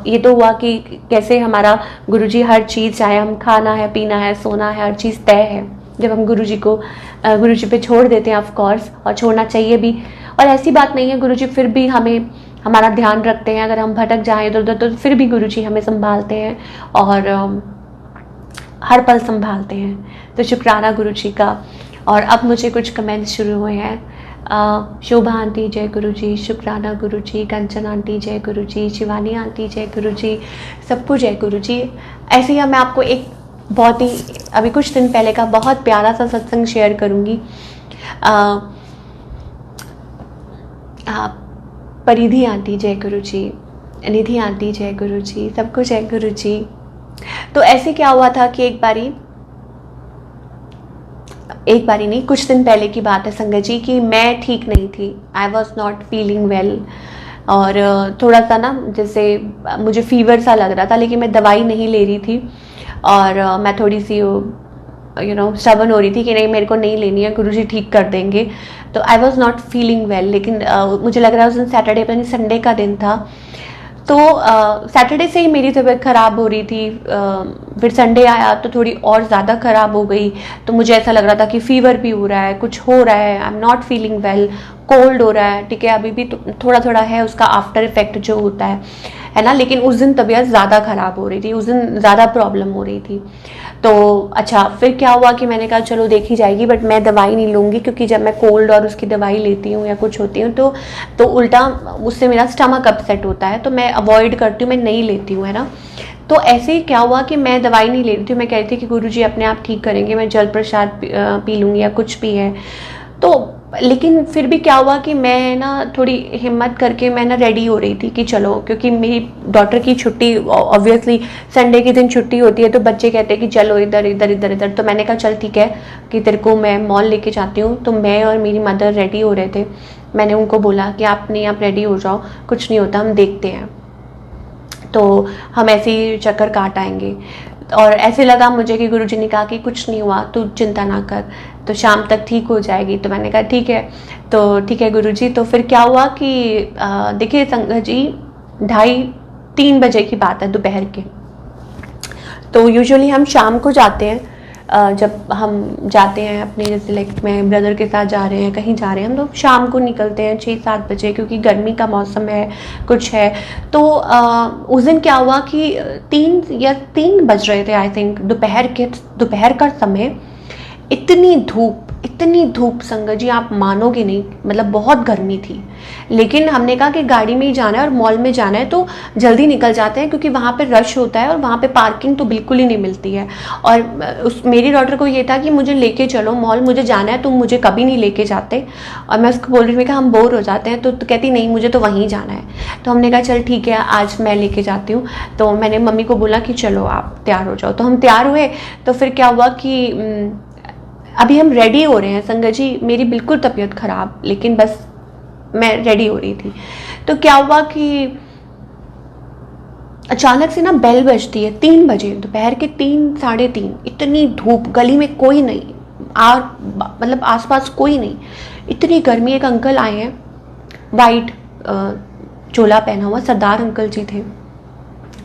ये तो हुआ कि कैसे हमारा गुरुजी हर चीज़, चाहे हम खाना है, पीना है, सोना है, हर चीज़ तय है जब हम गुरुजी पे छोड़ देते हैं, ऑफ कोर्स, और छोड़ना चाहिए भी। और ऐसी बात नहीं है, गुरुजी फिर भी हमारा ध्यान रखते हैं। अगर हम भटक जाएं इधर उधर तो फिर भी गुरुजी हमें संभालते हैं और हर पल संभालते हैं। तो शुक्राना गुरुजी का। और अब मुझे कुछ कमेंट्स शुरू हुए हैं। शोभा आंटी जय गुरुजी, शुक्राना गुरुजी, कंचन आंटी जय गुरुजी, शिवानी आंटी जय गुरुजी, सबको जय गुरुजी। ऐसे ही मैं आपको एक बहुत ही अभी कुछ दिन पहले का बहुत प्यारा सा सत्संग शेयर करूँगी। परिधि आंटी जय गुरुजी, निधि आंटी जय गुरुजी, सबको जय गुरुजी। तो ऐसे क्या हुआ था कि एक बारी एक बारी नहीं, कुछ दिन पहले की बात है संगत जी कि मैं ठीक नहीं थी, I was not feeling well, और थोड़ा सा ना जैसे मुझे फीवर सा लग रहा था, लेकिन मैं दवाई नहीं ले रही थी, और मैं थोड़ी सी स्टबर्न हो रही थी कि नहीं मेरे को नहीं लेनी है, गुरुजी ठीक कर देंगे। तो I was not feeling well, लेकिन मुझे लग रहा है उस दिन सैटरडे यानी संडे का दिन था। तो सैटरडे से ही मेरी तबीयत ख़राब हो रही थी, फिर संडे आया तो थोड़ी और ज़्यादा ख़राब हो गई। तो मुझे ऐसा लग रहा था कि फ़ीवर भी हो रहा है, कुछ हो रहा है, I am not feeling well, cold हो रहा है, ठीक है, अभी भी तो थोड़ा थोड़ा है उसका आफ्टर इफेक्ट जो होता है ना। लेकिन उस दिन तबीयत ज़्यादा ख़राब हो रही थी, उस दिन ज़्यादा प्रॉब्लम हो रही थी। तो अच्छा, फिर क्या हुआ कि मैंने कहा चलो देखी जाएगी, बट मैं दवाई नहीं लूँगी, क्योंकि जब मैं कोल्ड और उसकी दवाई लेती हूँ या कुछ होती हूँ तो उल्टा उससे मेरा स्टमक अपसेट होता है, तो मैं अवॉइड करती हूँ, मैं नहीं लेती हूँ, है ना। तो ऐसे ही क्या हुआ कि मैं दवाई नहीं ले रही थी, मैं कह रही थी कि गुरुजी अपने आप ठीक करेंगे, मैं जल प्रसाद पी लूँगी या कुछ भी है। तो लेकिन फिर भी क्या हुआ कि मैं ना थोड़ी हिम्मत करके मैं ना रेडी हो रही थी कि चलो, क्योंकि मेरी डॉटर की छुट्टी ऑब्वियसली संडे के दिन छुट्टी होती है, तो बच्चे कहते हैं कि चलो इधर इधर इधर इधर। तो मैंने कहा चल ठीक है कि तेरे को मैं मॉल लेके जाती हूँ। तो मैं और मेरी मदर रेडी हो रहे थे, मैंने उनको बोला कि आप नहीं, आप रेडी हो जाओ, कुछ नहीं होता, हम देखते हैं, तो हम ऐसे ही चक्कर काट आएंगे। और ऐसे लगा मुझे कि गुरुजी ने कहा कि कुछ नहीं हुआ, तू चिंता ना कर, तो शाम तक ठीक हो जाएगी। तो मैंने कहा ठीक है, तो ठीक है गुरुजी। तो फिर क्या हुआ कि देखिए संगत जी, 2:30-3 बजे की बात है दोपहर के। तो यूजुअली हम शाम को जाते हैं, जब हम जाते हैं अपने जैसे लाइक मैं ब्रदर के साथ जा रहे हैं, कहीं जा रहे हैं, हम लोग शाम को निकलते हैं 6-7 बजे, क्योंकि गर्मी का मौसम है, कुछ है। तो उस दिन क्या हुआ कि 3 बज रहे थे आई थिंक, दोपहर का समय। इतनी धूप संगत जी, आप मानोगे नहीं, मतलब बहुत गर्मी थी। लेकिन हमने कहा कि गाड़ी में ही जाना है और मॉल में जाना है, तो जल्दी निकल जाते हैं, क्योंकि वहाँ पे रश होता है और वहाँ पे पार्किंग तो बिल्कुल ही नहीं मिलती है। और मेरी डॉटर को ये था कि मुझे लेके चलो मॉल, मुझे जाना है, तुम मुझे कभी नहीं लेके जाते। और मैं उसको बोल रही थी कि हम बोर हो जाते हैं, तो कहती नहीं मुझे तो वहीं जाना है। तो हमने कहा चल ठीक है, आज मैं लेके जाती हूँ। तो मैंने मम्मी को बोला कि चलो आप तैयार हो जाओ। तो हम तैयार हुए। तो फिर क्या हुआ कि अभी हम रेडी हो रहे हैं संगत जी, मेरी बिल्कुल तबीयत खराब, लेकिन बस मैं रेडी हो रही थी। तो क्या हुआ कि अचानक से ना बेल बजती है 3 बजे, दोपहर के 3-3:30। इतनी धूप, गली में कोई नहीं, मतलब आसपास कोई नहीं, इतनी गर्मी। एक अंकल आए हैं, वाइट चोला पहना हुआ, सरदार अंकल जी थे,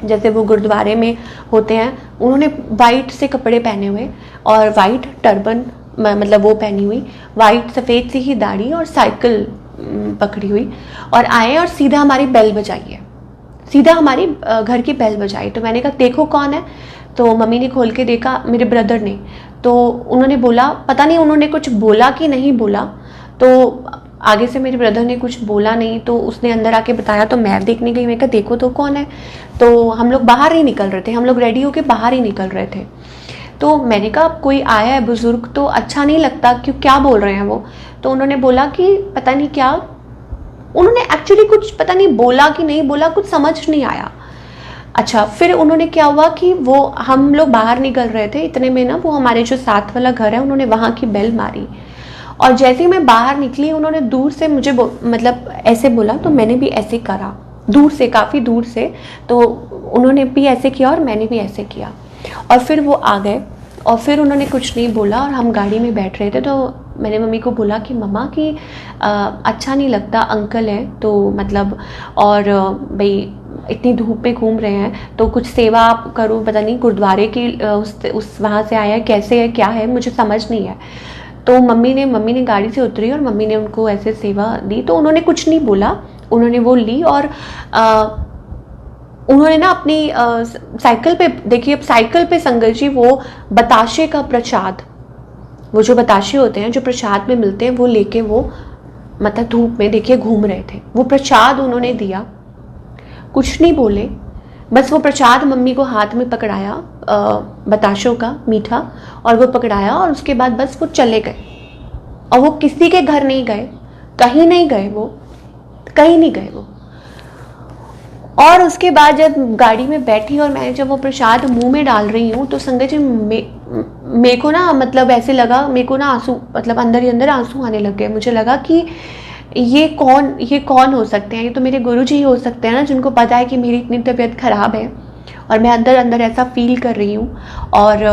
जैसे वो गुरुद्वारे में होते हैं। उन्होंने वाइट से कपड़े पहने हुए और वाइट टर्बन, मतलब वो पहनी हुई, वाइट सफ़ेद सी ही दाढ़ी और साइकिल पकड़ी हुई, और आए और सीधा हमारी बेल बजाई है, सीधा हमारी घर की बेल बजाई। तो मैंने कहा देखो कौन है। तो मम्मी ने खोल के देखा, मेरे ब्रदर ने। तो उन्होंने बोला, पता नहीं उन्होंने कुछ बोला कि नहीं बोला, तो आगे से मेरे ब्रदर ने कुछ बोला नहीं, तो उसने अंदर आके बताया। तो मैं देखने गई, मैं कहा देखो तो कौन है। तो हम लोग बाहर ही निकल रहे थे, हम लोग रेडी होके बाहर ही निकल रहे थे। तो मैंने कहा कोई आया है बुजुर्ग, तो अच्छा नहीं लगता, क्यों, क्या बोल रहे हैं वो। तो उन्होंने बोला कि पता नहीं क्या, उन्होंने एक्चुअली कुछ पता नहीं बोला कि नहीं बोला, कुछ समझ नहीं आया। अच्छा, फिर उन्होंने क्या हुआ कि वो, हम लोग बाहर निकल रहे थे, इतने में ना वो हमारे जो साथ वाला घर है, उन्होंने वहाँ की बेल मारी। और जैसे ही मैं बाहर निकली, उन्होंने दूर से मुझे मतलब ऐसे बोला, तो मैंने भी ऐसे करा, दूर से, काफ़ी दूर से। तो उन्होंने भी ऐसे किया और मैंने भी ऐसे किया, और फिर वो आ गए। और फिर उन्होंने कुछ नहीं बोला, और हम गाड़ी में बैठ रहे थे। तो मैंने मम्मी को बोला कि मम्मा कि अच्छा नहीं लगता, अंकल है तो मतलब, और भाई इतनी धूप में घूम रहे हैं, तो कुछ सेवा आप करो, पता नहीं गुरुद्वारे की उस वहाँ से आया है, कैसे है, क्या है, मुझे समझ नहीं है। तो मम्मी ने गाड़ी से उतरी और मम्मी ने उनको ऐसे सेवा दी। तो उन्होंने कुछ नहीं बोला, उन्होंने वो ली, और उन्होंने ना अपनी साइकिल पे, देखिए अब साइकिल पे संगत जी वो बताशे का प्रसाद, वो जो बताशे होते हैं जो प्रसाद में मिलते हैं, वो लेके वो मतलब धूप में देखिए घूम रहे थे। वो प्रसाद उन्होंने दिया, कुछ नहीं बोले, बस वो प्रसाद मम्मी को हाथ में पकड़ाया, बताशों का मीठा, और वो पकड़ाया, और उसके बाद बस वो चले गए। और वो किसी के घर नहीं गए, कहीं नहीं गए, वो कहीं नहीं गए वो। और उसके बाद जब गाड़ी में बैठी और मैं जब वो प्रसाद मुंह में डाल रही हूँ, तो संगत जी मेरे को ना मतलब ऐसे लगा, मेरे को ना आंसू मतलब अंदर ही अंदर आंसू आने लग गए। मुझे लगा कि ये कौन हो सकते हैं, ये तो मेरे गुरुजी ही हो सकते हैं ना, जिनको पता है कि मेरी इतनी तबीयत ख़राब है और मैं अंदर अंदर ऐसा फील कर रही हूँ और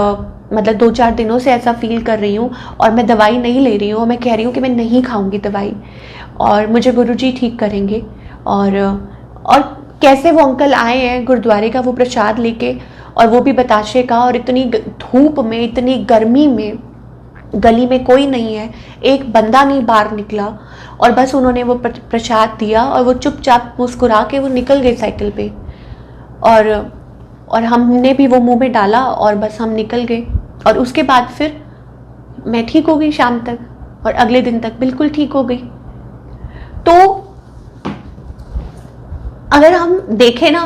मतलब 2-4 दिनों से ऐसा फील कर रही हूँ और मैं दवाई नहीं ले रही हूँ और मैं कह रही हूँ कि मैं नहीं खाऊंगी दवाई और मुझे गुरुजी ठीक करेंगे। और कैसे वो अंकल आए हैं गुरुद्वारे का वो प्रसाद लेके, और वो भी बताशे का, और इतनी धूप में, इतनी गर्मी में, गली में कोई नहीं है, एक बंदा नहीं बाहर निकला, और बस उन्होंने वो प्रसाद दिया और वो चुपचाप मुस्कुरा के वो निकल गए साइकिल पे। और हमने भी वो मुंह में डाला और बस हम निकल गए। और उसके बाद फिर मैं ठीक हो गई शाम तक, और अगले दिन तक बिल्कुल ठीक हो गई। तो अगर हम देखें ना,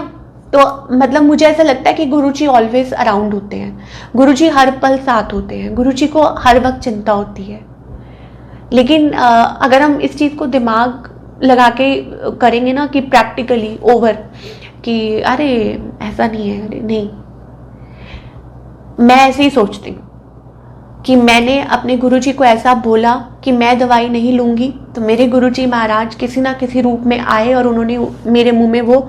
तो मतलब मुझे ऐसा लगता है कि गुरुजी ऑलवेज अराउंड होते हैं, गुरुजी हर पल साथ होते हैं, गुरुजी को हर वक्त चिंता होती है। लेकिन अगर हम इस चीज़ को दिमाग लगा के करेंगे ना कि प्रैक्टिकली ओवर, कि अरे ऐसा नहीं है, अरे नहीं, मैं ऐसे ही सोचती हूँ कि मैंने अपने गुरुजी को ऐसा बोला कि मैं दवाई नहीं लूँगी, तो मेरे गुरुजी महाराज किसी ना किसी रूप में आए और उन्होंने मेरे मुंह में वो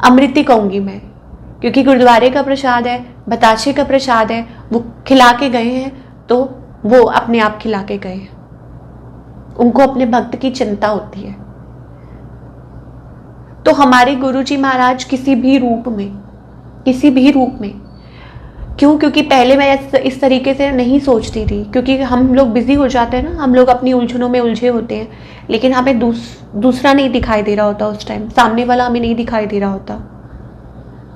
अमृति कहूँगी मैं, क्योंकि गुरुद्वारे का प्रसाद है, बताशे का प्रसाद है, वो खिला के गए हैं, तो वो अपने आप खिला के गए हैं। उनको अपने भक्त की चिंता होती है। तो हमारे गुरुजी महाराज किसी भी रूप में, क्यों? क्योंकि पहले मैं इस तरीके से नहीं सोचती थी, क्योंकि हम लोग बिजी हो जाते हैं ना, हम लोग अपनी उलझनों में उलझे होते हैं, लेकिन हमें दूसरा नहीं दिखाई दे रहा होता उस टाइम, सामने वाला हमें नहीं दिखाई दे रहा होता।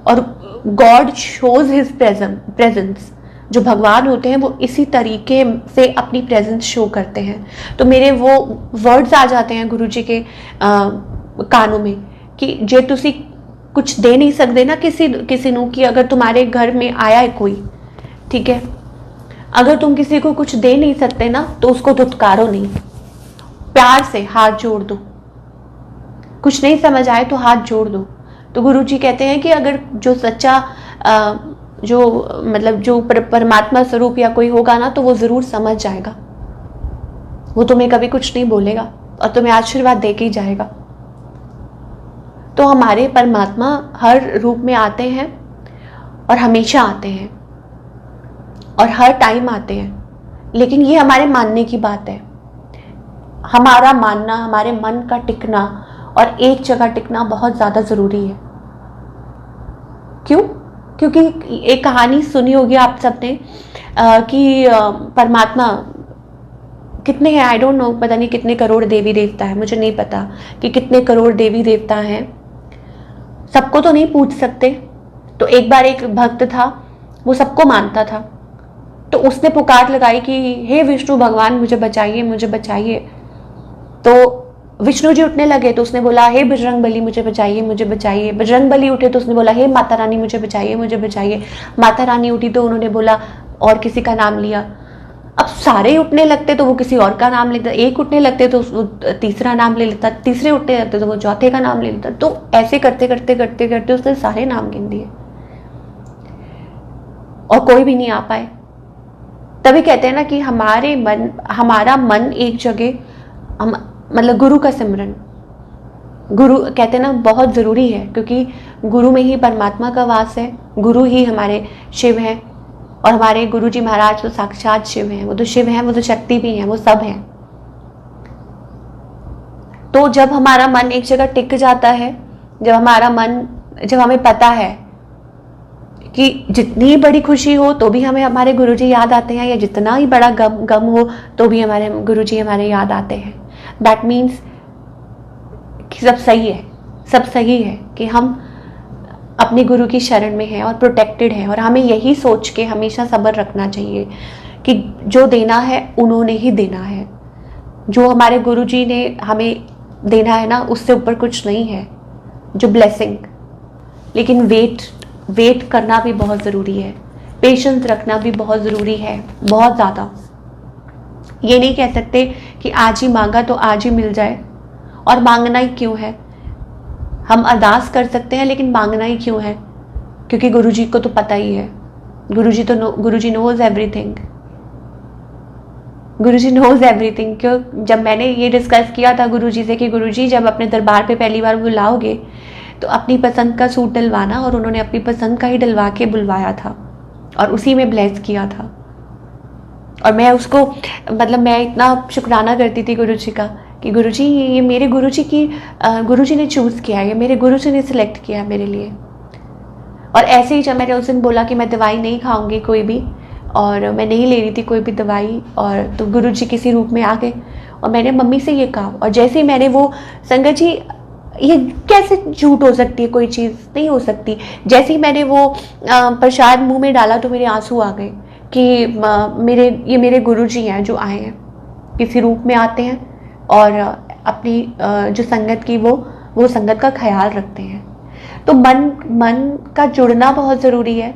और गॉड शोज हिज प्रेजेंस, जो भगवान होते हैं वो इसी तरीके से अपनी प्रेजेंस शो करते हैं। तो मेरे वो वर्ड्स आ जाते हैं गुरुजी के कानों में कि जे तुसी कुछ दे नहीं सकते ना किसी ਨੂੰ, कि अगर तुम्हारे घर में आया है कोई, ठीक है, अगर तुम किसी को कुछ दे नहीं सकते ना, तो उसको धुतकारो नहीं, प्यार से हाथ जोड़ दो। कुछ नहीं समझ आए तो हाथ जोड़ दो। तो गुरुजी कहते हैं कि अगर जो सच्चा जो परमात्मा स्वरूप या कोई होगा ना, तो वो जरूर समझ जाएगा, वो तुम्हें कभी कुछ नहीं बोलेगा और तुम्हें आशीर्वाद दे के ही जाएगा। तो हमारे परमात्मा हर रूप में आते हैं और हमेशा आते हैं और हर टाइम आते हैं, लेकिन ये हमारे मानने की बात है। हमारा मानना, हमारे मन का टिकना और एक जगह टिकना बहुत ज़्यादा ज़रूरी है। क्यों? क्योंकि एक कहानी सुनी होगी आप सबने कि परमात्मा कितने हैं, आई डोंट नो, पता नहीं कितने करोड़ देवी देवता है, मुझे नहीं पता कि कितने करोड़ देवी देवता हैं, सबको तो नहीं पूछ सकते। तो एक बार एक भक्त था, वो सबको मानता था, तो उसने पुकार लगाई कि हे विष्णु भगवान मुझे बचाइए, मुझे बचाइए। तो विष्णु जी उठने लगे तो उसने बोला हे बजरंग बली मुझे बचाइए, मुझे बचाइए। बजरंग बली उठे तो उसने बोला हे माता रानी मुझे बचाइए, मुझे बचाइए। माता रानी उठी तो उन्होंने बोला और किसी का नाम लिया। अब सारे उठने लगते तो वो किसी और का नाम लेता, एक उठने लगते तो वो तीसरा नाम ले लेता, तीसरे उठने लगते तो वो चौथे का नाम ले लेता। तो ऐसे करते करते करते करते उसने सारे नाम गिन दिए और कोई भी नहीं आ पाए। तभी कहते हैं ना कि हमारा मन एक जगह, मतलब गुरु का सिमरन, गुरु कहते हैं ना बहुत ज़रूरी है, क्योंकि गुरु में ही परमात्मा का वास है, गुरु ही हमारे शिव हैं, और हमारे गुरुजी महाराज तो साक्षात शिव हैं, वो तो शिव हैं, वो तो शक्ति भी हैं, वो सब हैं। तो जब हमारा मन एक जगह टिक जाता है, जब हमें पता है कि जितनी बड़ी खुशी हो तो भी हमें हमारे गुरुजी याद आते हैं, या जितना ही बड़ा गम हो तो भी हमारे गुरुजी हमारे याद आते हैं, दैट मीन्स कि सब सही है कि हम अपने गुरु की शरण में है और प्रोटेक्टेड है। और हमें यही सोच के हमेशा सब्र रखना चाहिए कि जो देना है उन्होंने ही देना है, जो हमारे गुरुजी ने हमें देना है ना, उससे ऊपर कुछ नहीं है जो ब्लेसिंग। लेकिन वेट करना भी बहुत ज़रूरी है, पेशेंस रखना भी बहुत ज़रूरी है, बहुत ज़्यादा। ये नहीं कह सकते कि आज ही मांगा तो आज ही मिल जाए, और मांगना ही क्यों है। हम अरदास कर सकते हैं लेकिन मांगना ही क्यों है, क्योंकि गुरुजी को तो पता ही है गुरुजी नोज एवरीथिंग, गुरुजी नोज एवरीथिंग। क्यों, जब मैंने ये डिस्कस किया था गुरुजी से कि गुरुजी जब अपने दरबार पे पहली बार बुलाओगे तो अपनी पसंद का सूट डलवाना, और उन्होंने अपनी पसंद का ही डलवा के बुलवाया था और उसी में ब्लेस किया था। और मैं उसको मतलब मैं इतना शुक्राना करती थी गुरुजी का कि गुरुजी ये मेरे गुरुजी ने चूज़ किया है, ये मेरे गुरुजी ने सिलेक्ट किया है मेरे लिए। और ऐसे ही जब मैंने उस दिन बोला कि मैं दवाई नहीं खाऊंगी कोई भी, और मैं नहीं ले रही थी कोई भी दवाई, और तो गुरुजी किसी रूप में आ गए और मैंने मम्मी से ये कहा। और जैसे ही मैंने वो, संगत जी ये कैसे झूठ हो सकती है, कोई चीज़ नहीं हो सकती। जैसे ही मैंने वो प्रसाद मुंह में डाला तो मेरे आंसू आ गए कि ये मेरे गुरुजी हैं जो आए हैं, किसी रूप में आते हैं और अपनी जो संगत की वो संगत का ख्याल रखते हैं। तो मन का जुड़ना बहुत ज़रूरी है,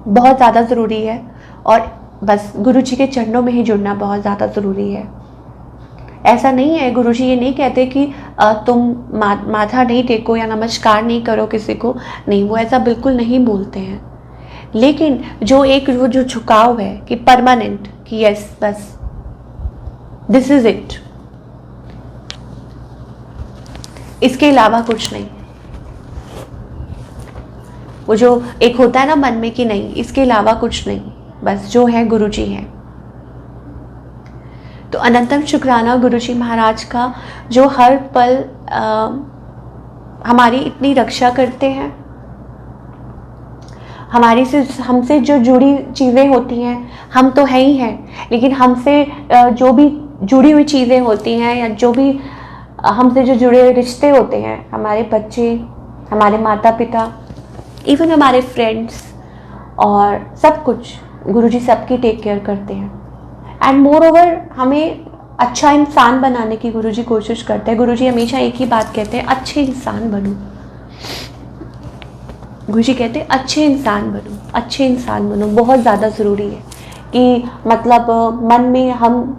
बहुत ज़्यादा ज़रूरी है। और बस गुरुजी के चरणों में ही जुड़ना बहुत ज़्यादा ज़रूरी है। ऐसा नहीं है, गुरुजी ये नहीं कहते कि तुम माथा नहीं टेको या नमस्कार नहीं करो किसी को, नहीं, वो ऐसा बिल्कुल नहीं बोलते हैं। लेकिन वो जो झुकाव है कि परमानेंट, कि यस बस दिस इज इट, इसके अलावा कुछ नहीं। वो जो एक होता है ना मन में कि नहीं, इसके अलावा कुछ नहीं, बस जो है गुरुजी है। तो अनंतम शुक्राना गुरुजी महाराज का, जो हर पल हमारी इतनी रक्षा करते हैं। हमसे जो जुड़ी चीज़ें होती हैं, हम तो है ही हैं, लेकिन हमसे जो भी जुड़ी हुई चीज़ें होती हैं या जो भी हमसे जो जुड़े हुए रिश्ते होते हैं, हमारे बच्चे, हमारे माता पिता, इवन हमारे फ्रेंड्स और सब कुछ, गुरुजी सबकी टेक केयर करते हैं। एंड मोर ओवर हमें अच्छा इंसान बनाने की गुरुजी कोशिश करते हैं। गुरुजी हमेशा एक ही बात कहते हैं, अच्छे इंसान बनो। गुरुजी कहते हैं अच्छे इंसान बनो, अच्छे इंसान बनो। बहुत ज़्यादा ज़रूरी है कि मतलब मन में हम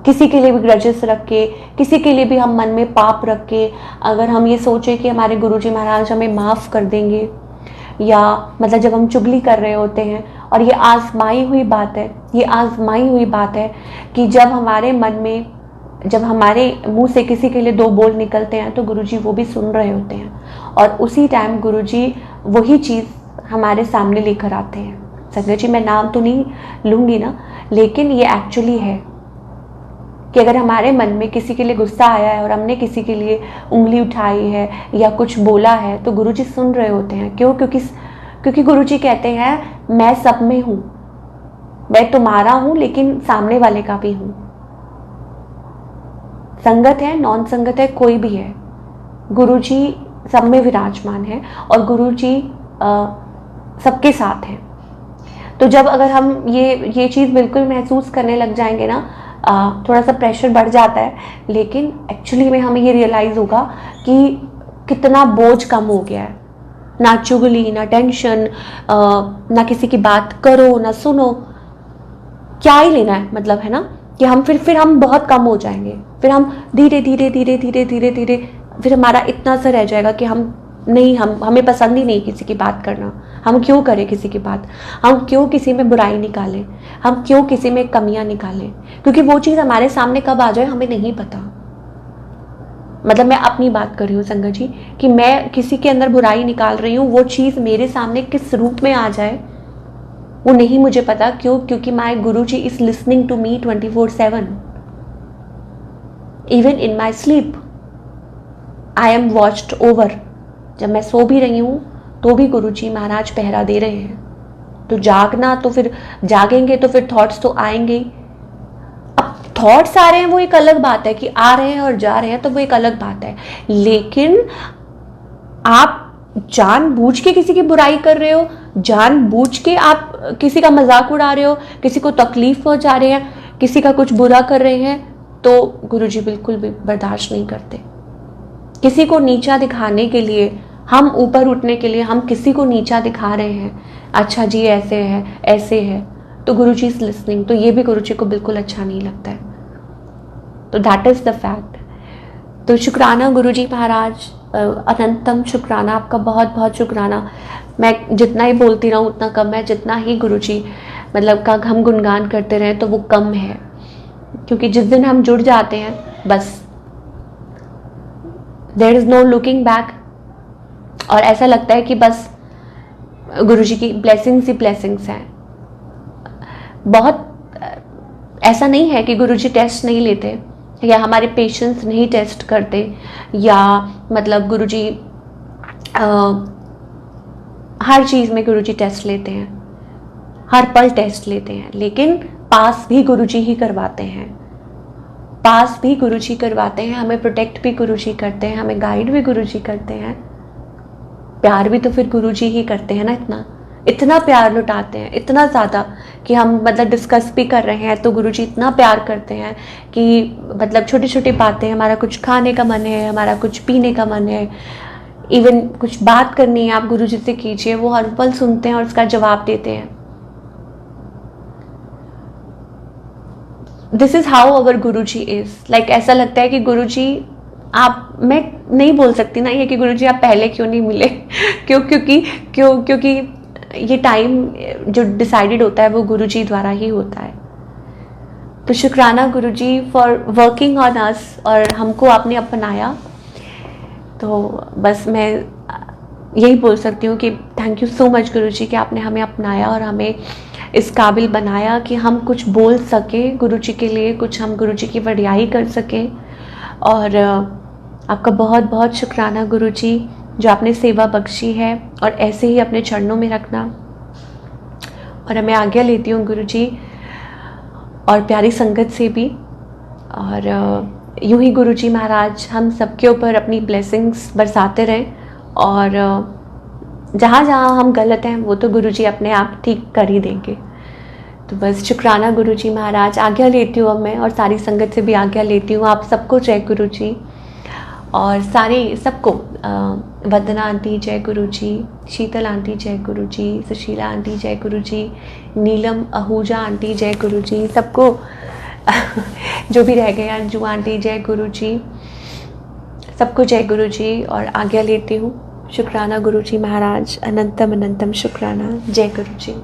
किसी के लिए भी ग्रजेस रख के, किसी के लिए भी हम मन में पाप रख के, अगर हम ये सोचें कि हमारे गुरुजी महाराज हमें माफ़ कर देंगे, या मतलब जब हम चुगली कर रहे होते हैं, और ये आजमाई हुई बात है कि जब हमारे मन में, जब हमारे मुंह से किसी के लिए दो बोल निकलते हैं तो गुरुजी वो भी सुन रहे होते हैं, और उसी टाइम गुरुजी वही चीज़ हमारे सामने लेकर आते हैं। संगत जी मैं नाम तो नहीं लूँगी ना, लेकिन ये एक्चुअली है कि अगर हमारे मन में किसी के लिए गुस्सा आया है और हमने किसी के लिए उंगली उठाई है या कुछ बोला है तो गुरुजी सुन रहे होते हैं। क्यों? क्योंकि गुरुजी कहते हैं मैं सब में हूँ, मैं तुम्हारा हूँ लेकिन सामने वाले का भी हूँ। संगत है, नॉन संगत है, कोई भी है, गुरुजी सब में विराजमान है और गुरुजी सबके साथ हैं। तो जब अगर हम ये चीज़ बिल्कुल महसूस करने लग जाएंगे ना, थोड़ा सा प्रेशर बढ़ जाता है, लेकिन एक्चुअली में हमें ये रियलाइज़ होगा कि कितना बोझ कम हो गया है। ना चुगली, ना टेंशन, ना किसी की बात करो ना सुनो, क्या ही लेना है, मतलब है ना कि हम फिर हम बहुत कम हो जाएंगे। फिर हम धीरे धीरे फिर हमारा इतना सा रह जाएगा कि हमें पसंद ही नहीं किसी की बात करना। हम क्यों करें किसी की बात, हम क्यों किसी में बुराई निकालें, हम क्यों किसी में कमियां निकालें, क्योंकि वो चीज़ हमारे सामने कब आ जाए हमें नहीं पता। मतलब मैं अपनी बात कर रही हूँ संगत जी कि मैं किसी के अंदर बुराई निकाल रही हूँ, वो चीज़ मेरे सामने किस रूप में आ जाए वो नहीं मुझे पता। क्यों? क्योंकि my Guruji is listening to me 24/7, even in my sleep I am watched over. जब मैं सो भी रही हूँ तो भी गुरुजी महाराज पहरा दे रहे हैं। तो जागना, तो फिर जागेंगे तो फिर थॉट्स तो आएंगे ही। अब थॉट्स आ रहे हैं वो एक अलग बात है, कि आ रहे हैं और जा रहे हैं तो वो एक अलग बात है, लेकिन आप जानबूझ के किसी की बुराई कर रहे हो, जानबूझ के आप किसी का मजाक उड़ा रहे हो, किसी को तकलीफ पहुंचा रहे हैं, किसी का कुछ बुरा कर रहे हैं, तो गुरुजी बिल्कुल भी बर्दाश्त नहीं करते। किसी को नीचा दिखाने के लिए, हम ऊपर उठने के लिए हम किसी को नीचा दिखा रहे हैं, अच्छा जी ऐसे है, तो गुरुजी इज लिसनिंग, तो ये भी गुरुजी को बिल्कुल अच्छा नहीं लगता है। तो दैट इज द फैक्ट। तो शुक्राना गुरुजी महाराज अनंतम शुक्राना, आपका बहुत बहुत शुक्राना। मैं जितना ही बोलती रहूँ उतना कम है, जितना ही गुरुजी मतलब का हम गुणगान करते रहें तो वो कम है, क्योंकि जिस दिन हम जुड़ जाते हैं बस there is no looking back, और ऐसा लगता है कि बस गुरुजी की ब्लेसिंग्स ही ब्लेसिंग्स हैं। बहुत ऐसा नहीं है कि गुरुजी टेस्ट नहीं लेते या हमारे पेशेंस नहीं टेस्ट करते, या मतलब गुरुजी हर चीज़ में गुरुजी टेस्ट लेते हैं, हर पल टेस्ट लेते हैं, लेकिन पास भी गुरुजी ही करवाते हैं, पास भी गुरुजी करवाते हैं, हमें प्रोटेक्ट भी गुरुजी करते हैं, हमें गाइड भी गुरुजी करते हैं, प्यार भी तो फिर गुरुजी ही करते हैं ना। इतना प्यार लुटाते हैं, इतना ज़्यादा कि हम मतलब डिस्कस भी कर रहे हैं तो गुरुजी इतना प्यार करते हैं कि मतलब छोटी छोटी बातें, हमारा कुछ खाने का मन है, हमारा कुछ पीने का मन है, इवन कुछ बात करनी है आप गुरुजी से कीजिए, वो हर पल सुनते हैं और उसका जवाब देते हैं। This is how our Guruji is like. ऐसा लगता है कि गुरुजी आप, मैं नहीं बोल सकती ना ये कि गुरुजी आप पहले क्यों नहीं मिले क्योंकि ये टाइम जो डिसाइडेड होता है वो गुरुजी द्वारा ही होता है। तो शुक्राना गुरुजी फॉर वर्किंग ऑन अस, और हमको आपने अपनाया। तो बस मैं यही बोल सकती हूँ कि थैंक यू सो मच गुरुजी कि आपने हमें अपनाया और हमें इस काबिल बनाया कि हम कुछ बोल सकें गुरुजी के लिए, कुछ हम गुरुजी की वडियाई कर सकें। और आपका बहुत बहुत शुक्राना गुरुजी जो आपने सेवा बख्शी है, और ऐसे ही अपने चरणों में रखना। और मैं आज्ञा लेती हूँ गुरुजी और प्यारी संगत से भी, और यूं ही गुरुजी महाराज हम सबके ऊपर अपनी ब्लेसिंग्स बरसाते रहें, और जहाँ जहाँ हम गलत हैं वो तो गुरुजी अपने आप ठीक कर ही देंगे। तो बस शुक्राना गुरुजी महाराज। आज्ञा लेती हूँ अब मैं, और सारी संगत से भी आज्ञा लेती हूँ। आप सबको जय गुरुजी, और सारे सबको वंदना आंटी जय गुरुजी, शीतल आंटी जय गुरुजी, सुशीला आंटी जय गुरुजी, नीलम आहूजा आंटी जय गुरुजी, सबको जो भी रह गए, अंजू आंटी जय गुरुजी, सबको जय गुरुजी। और आज्ञा लेती हूँ। शुक्राना गुरुजी महाराज, अनंतम अनंतम शुक्राना। जय गुरुजी।